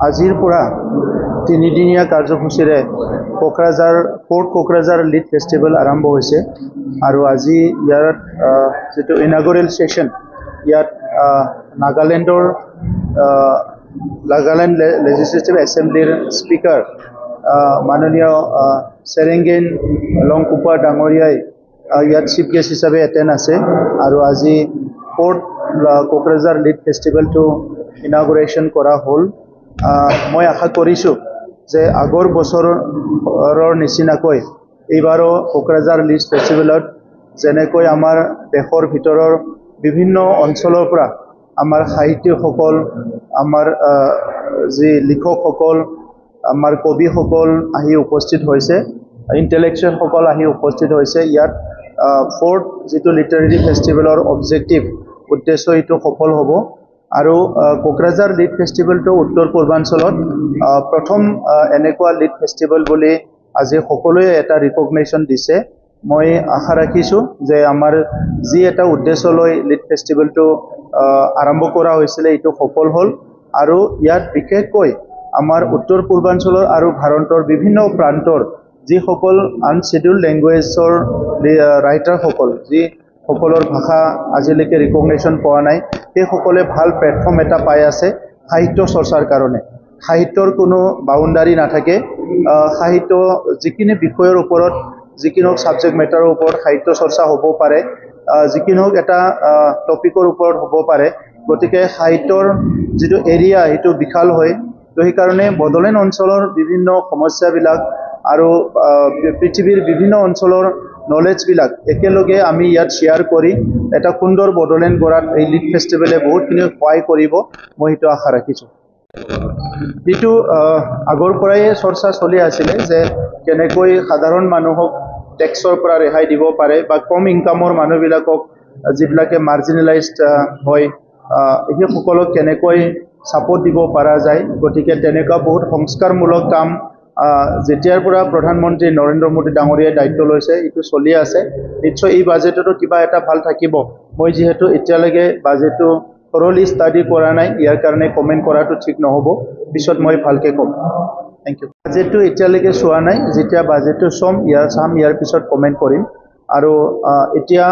আজিৰ পৰা তিনিদিনীয়া কাৰ্যসূচীৰে ফোৰ্ট কোকৰাঝাৰ লিড ফেষ্টিভেল আৰম্ভ হৈছে আৰু আজি ইয়াৰ যেটো ইনাগুৰেল সেশন ইয়াত নাগালেণ্ড লেজিসলেটিভ এছেম্বলিৰ স্পিকাৰ মাননীয় সেৰেংগেন লংকুপা ডাঙৰীয়াই ইয়াত চিফ গেষ্ট হিচাপে এটেণ্ড আছে আৰু আজি ফোৰ্ট কোকৰাঝাৰ লিড ফেষ্টিভেলটো ইনাগুৰেশ্যন কৰা হ'ল। মই আশা কৰিছোঁ যে আগৰ বছৰৰ নিচিনাকৈ এইবাৰো কোকৰাঝাৰ লিড ফেষ্টিভেলত যেনেকৈ আমাৰ দেশৰ ভিতৰৰ বিভিন্ন অঞ্চলৰ পৰা আমাৰ সাহিত্যিকসকল আমাৰ যি লিখকসকল আমাৰ কবিসকল আহি উপস্থিত হৈছে, ইণ্টেলেকচুৱেলসকল আহি উপস্থিত হৈছে। ইয়াত ফোৰ্ট যিটো লিটাৰেৰী ফেষ্টিভেলৰ উদ্দেশ্য এইটো সফল হ'ব আৰু কোকৰাঝাৰ লিড ফেষ্টিভেলটো উত্তৰ পূৰ্বাঞ্চলত প্ৰথম এনেকুৱা লিড ফেষ্টিভেল বুলি আজি সকলোৱে এটা ৰিকগনিশ্যন দিছে। মই আশা ৰাখিছোঁ যে আমাৰ যি এটা উদ্দেশ্য লৈ লিড ফেষ্টিভেলটো আৰম্ভ কৰা হৈছিলে এইটো সফল হ'ল আৰু ইয়াত বিশেষকৈ আমাৰ উত্তৰ পূৰ্বাঞ্চলৰ আৰু ভাৰতৰ বিভিন্ন প্ৰান্তৰ যিসকল আনশ্বেডিউল্ড লেংগুৱেজৰ ৰাইটাৰসকল যিসকলৰ ভাষা আজিলৈকে ৰিকগনিশ্যন পোৱা নাই সেইসকলে ভাল প্লেটফৰ্ম এটা পাই আছে সাহিত্য চৰ্চাৰ কাৰণে। সাহিত্যৰ কোনো বাউণ্ডাৰী নাথাকে, সাহিত্য যিখিনি বিষয়ৰ ওপৰত যিকোনো ছাবজেক্ট মেটাৰৰ ওপৰত সাহিত্য চৰ্চা হ'ব পাৰে, যিকোনো এটা টপিকৰ ওপৰত হ'ব পাৰে। গতিকে সাহিত্যৰ যিটো এৰিয়া সেইটো বিশাল হয়। তো সেইকাৰণে বড়োলেণ্ড অঞ্চলৰ বিভিন্ন সমস্যাবিলাক আৰু পৃথিৱীৰ বিভিন্ন অঞ্চলৰ নলেজবিলাক একেলগে আমি ইয়াত শ্বেয়াৰ কৰি এটা সুন্দৰ বড়োলেণ্ড গঢ়াত এই লিড ফেষ্টিভেলে বহুতখিনি সহায় কৰিব, মই সেইটো আশা ৰাখিছোঁ। যিটো আগৰ পৰাই চৰ্চা চলি আছিলে যে কেনেকৈ সাধাৰণ মানুহক টেক্সৰ পৰা ৰেহাই দিব পাৰে বা কম ইনকামৰ মানুহবিলাকক যিবিলাকে মাৰ্জিনেলাইজড হয় সেইসকলক কেনেকৈ ছাপোৰ্ট দিব পৰা যায়। গতিকে তেনেকুৱা বহুত সংস্কাৰমূলক কাম যেতিয়াৰ পৰা প্ৰধানমন্ত্ৰী নৰেন্দ্ৰ মোদী ডাঙৰীয়াই দায়িত্ব লৈছে এইটো চলি আছে। নিশ্চয় এই বাজেটতো কিবা এটা ভাল থাকিব। মই যিহেতু এতিয়ালৈকে বাজেটটো থৰলি ষ্টাডি কৰা নাই, ইয়াৰ কাৰণে কমেণ্ট কৰাটো ঠিক নহ'ব, পিছত মই ভালকৈ ক'ম। Thank you. বাজেটটো এতিয়ালৈকে চোৱা নাই, যেতিয়া বাজেটটো চাম ইয়াৰ পিছত কমেণ্ট কৰিম। আৰু এতিয়া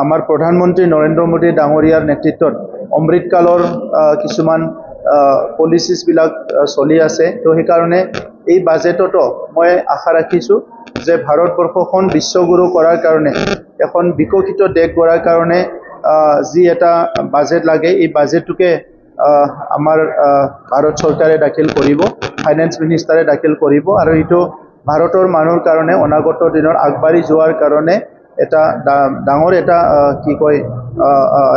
আমাৰ প্ৰধানমন্ত্ৰী নৰেন্দ্ৰ মোদী ডাঙৰীয়াৰ নেতৃত্বত অমৃতকালৰ কিছুমান পলিচিছবিলাক চলি আছে। তো সেইকাৰণে এই বাজেটতো মই আশা ৰাখিছোঁ যে ভাৰতবৰ্ষখন বিশ্বগুৰু কৰাৰ কাৰণে, এখন বিকশিত দেশ গঢ়াৰ কাৰণে যি এটা বাজেট লাগে এই বাজেটটোকে আমাৰ ভাৰত চৰকাৰে দাখিল কৰিব, ফাইনেন্স মিনিষ্টাৰে দাখিল কৰিব আৰু এইটো ভাৰতৰ মানুহৰ কাৰণে অনাগত দিনৰ আগবাঢ়ি যোৱাৰ কাৰণে এটা ডাঙৰ এটা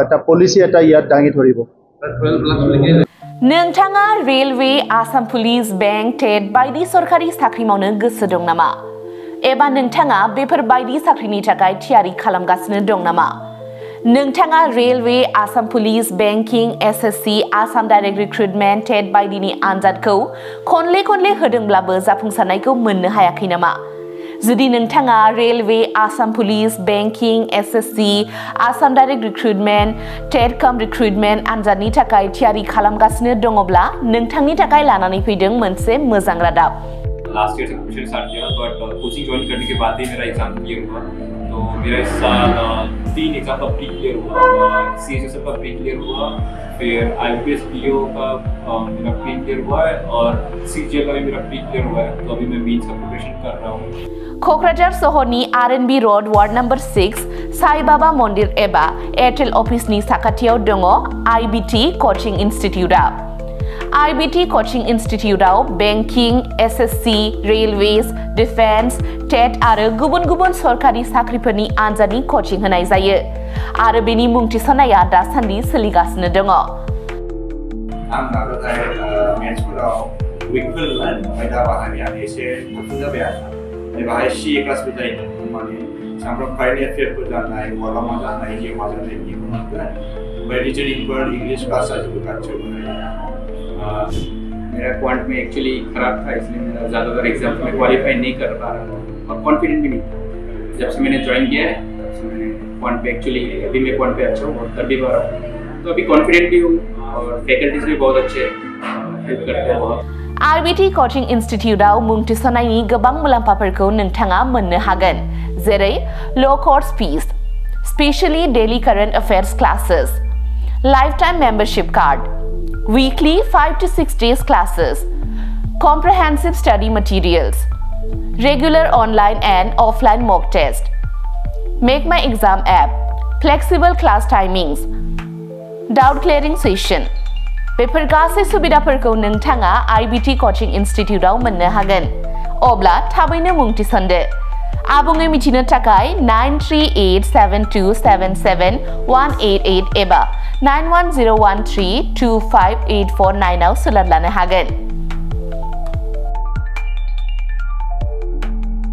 এটা পলিচি এটা ইয়াত দাঙি ধৰিব। नोंथाङा railway, Assam police, bank, TET बायदि सरकारि साख्रि मावनो गोसो दं नामा? एबा नोंथाङा बेफोर बायदि साख्रिनि थाखाय थियारि खालामगासिनो दं नामा? नोंथाङा railway, Assam police, banking, SSC, Assam direct recruitment, TET बायदिनि आनजादखौ खनले होदोंब्लाबो जाफुंसारनायखौ मोननो हायाखै नामा? जुदि नोंथाङा railway, Assam police, banking, SSC, Assam direct recruitment, TET cum recruitment आनजादनि थाखाय थियारि खालामगासिनो दङब्ला नोंथांनि थाखाय लानानै फैदों मोनसे मोजां रादाब। लास्ट ईयर से प्रिपरेशन स्टार्ट किया, बट कोचिंग ज्वाइन करने के बाद ही मेरा एग्जाम क्लियर हुआ। तो मेरा इस साल 3 एग्जाम का प्री क्लियर हुआ, सीएचएसएफ का प्री क्लियर हुआ, फिर आईपीएस पीओ का मेरा प्री क्लियर हुआ है और सीजीएल का भी मेरा प्री क्लियर हुआ है। तो अभी मैं मेंस का प्रिपरेशन कर रहा हूँ। क'क्राझार सहरनि RNB road ward number 6 Sai Baba मन्दिर एबा एयारटेल अफिसनि साखाथियाव दङ आईबीटी कोचिं इन्स्टिट्यूटआ। आईबीटी कोचिं इन्स्टिट्यूटआव banking, SSC, railways, defence, TET आरो गुबुन सरकारि साख्रिफोरनि आनजादनि कोचिं होनाय जायो आरो बेनि मुं थिसननाया दासान्दि सोलिगासिनो दङ। आं नाजानाय मेथ्सफोराव उइकफोर आयदा बाहायनाया एसे गोख्रों जाबाय आरो बाहाय सीए क्लासबो जायो, माने सामफ्राम फाइल एफेयारफोर जानाय, कलमा जानाय, जेमा जानाय बिदिखौ मोनगोन। ओमफ्राय रिजनिंफोर इंग्लिश क्लास जाजोबो गासैबो। मेरा क्वांट में एक्चुअली खराब था, इसलिए मेरा ज़्यादातर एग्जाम में क्वालिफाई नहीं कर पा रहा था और कॉन्फिडेंट भी नहीं था। जब से मैंने ज्वाइन किया है तब से मैंने क्वांट पे एक्चुअली अभी मैं क्वांट पे अच्छा हूँ और कर भी पा रहा हूँ, तो अभी कॉन्फिडेंट भी हूँ। और फैकल्टीज भी बहुत अच्छे हेल्प करते हैं बहुत। IBT कोचिंग इंस्टीट्यूटआव मुं थिसननायनि गोबां मुलाम्फाफोरखौ नोंथाङा मोननो हागोन, जेरै low course fees, specially daily current affairs classes, lifetime membership card, weekly 5 to 6 days classes, comprehensive study materials, regular online and offline mock test, Make My Exam app, flexible class timings, doubt clearing session. Before गासै सुबिदाफोरखौ नोंथाङा IBT कोचिं इंस्टीट्यूटआव मोननो हागोन। अब्ला थाबैनो मुं थिसनदो। आबुङै मिथिनो थाखाय 9387277188 एबा 9101325849 आव सोलाद लानो हागोन।